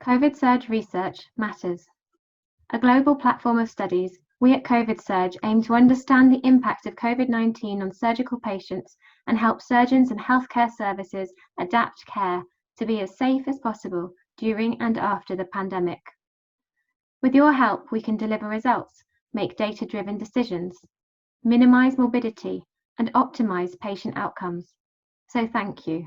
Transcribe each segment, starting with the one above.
CovidSurg research matters. A global platform of studies, we at CovidSurg aim to understand the impact of COVID-19 on surgical patients and help surgeons and healthcare services adapt care to be as safe as possible during and after the pandemic. With your help, we can deliver results, make data-driven decisions, minimize morbidity, and optimize patient outcomes. So thank you.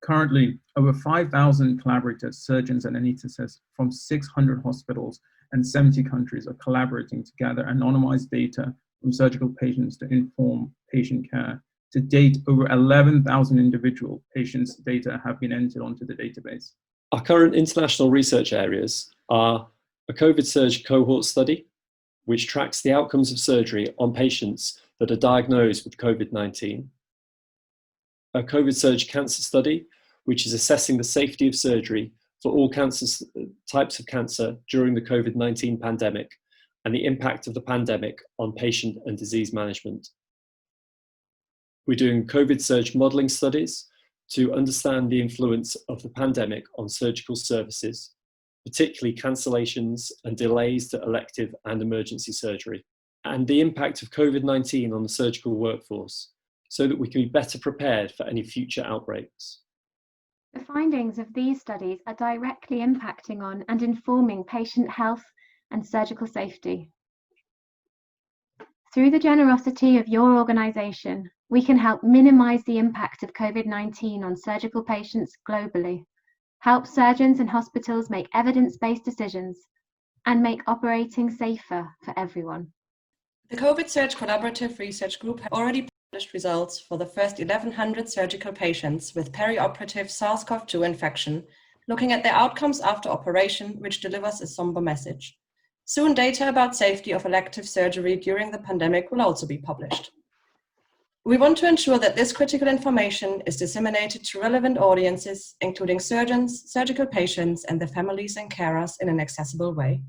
Currently, over 5,000 collaborators, surgeons, and anesthetists from 600 hospitals and 70 countries are collaborating to gather anonymized data from surgical patients to inform patient care. To date, over 11,000 individual patients' data have been entered onto the database. Our current international research areas are a CovidSurg cohort study, which tracks the outcomes of surgery on patients that are diagnosed with COVID-19, a CovidSurg cancer study, which is assessing the safety of surgery for all types of cancer during the COVID-19 pandemic and the impact of the pandemic on patient and disease management. We're doing CovidSurg modeling studies to understand the influence of the pandemic on surgical services, particularly cancellations and delays to elective and emergency surgery, and the impact of COVID-19 on the surgical workforce, so that we can be better prepared for any future outbreaks. The findings of these studies are directly impacting on and informing patient health and surgical safety. Through the generosity of your organisation, we can help minimise the impact of COVID-19 on surgical patients globally, help surgeons and hospitals make evidence-based decisions, and make operating safer for everyone. The CovidSurg Collaborative Research Group have already published results for the first 1,100 surgical patients with perioperative SARS-CoV-2 infection, looking at their outcomes after operation, which delivers a somber message. Soon, data about safety of elective surgery during the pandemic will also be published. We want to ensure that this critical information is disseminated to relevant audiences, including surgeons, surgical patients, and their families and carers in an accessible way.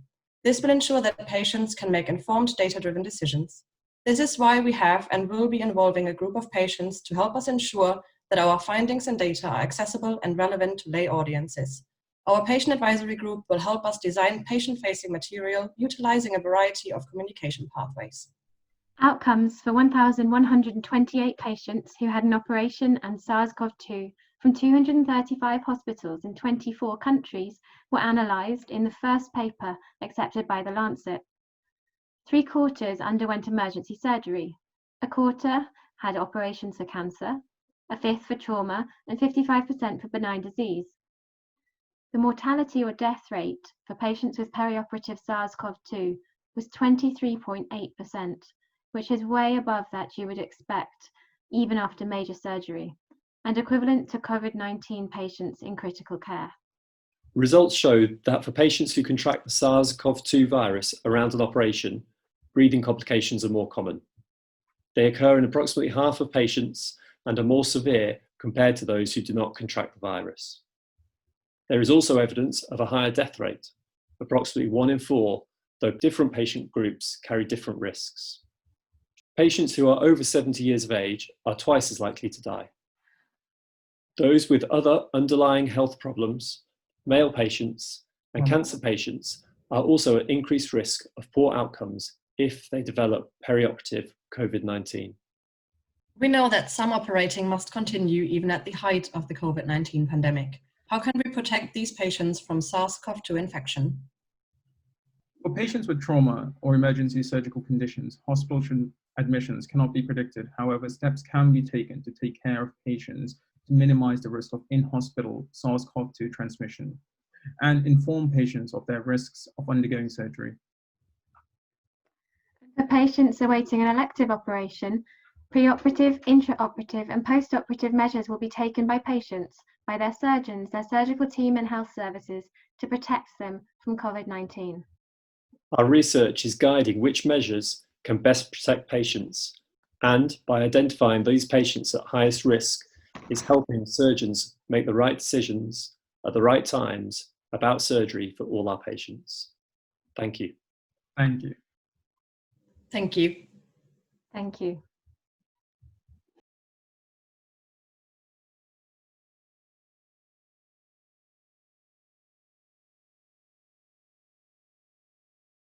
This will ensure that patients can make informed, data-driven decisions. This is why we have and will be involving a group of patients to help us ensure that our findings and data are accessible and relevant to lay audiences. Our patient advisory group will help us design patient-facing material utilizing a variety of communication pathways. Outcomes for 1,128 patients who had an operation and SARS-CoV-2 from 235 hospitals in 24 countries were analysed in the first paper accepted by The Lancet. 3/4 underwent emergency surgery, 1/4 had operations for cancer, 1/5 for trauma, and 55% for benign disease. The mortality or death rate for patients with perioperative SARS-CoV-2 was 23.8%, which is way above that you would expect even after major surgery, and equivalent to COVID-19 patients in critical care. Results showed that for patients who contract the SARS-CoV-2 virus around an operation, breathing complications are more common. They occur in approximately half of patients and are more severe compared to those who do not contract the virus. There is also evidence of a higher death rate, approximately 1 in 4, though different patient groups carry different risks. Patients who are over 70 years of age are twice as likely to die. Those with other underlying health problems, male patients, and cancer patients are also at increased risk of poor outcomes if they develop perioperative COVID-19. We know that some operating must continue even at the height of the COVID-19 pandemic. How can we protect these patients from SARS-CoV-2 infection? For patients with trauma or emergency surgical conditions, hospital admissions cannot be predicted. However, steps can be taken to take care of patients to minimize the risk of in-hospital SARS-CoV-2 transmission and inform patients of their risks of undergoing surgery. For patients awaiting an elective operation, preoperative, intraoperative, and postoperative measures will be taken by patients, by their surgeons, their surgical team, and health services to protect them from COVID-19. Our research is guiding which measures can best protect patients, and by identifying these patients at highest risk, is helping surgeons make the right decisions at the right times about surgery for all our patients. Thank you. Thank you. Thank you. Thank you.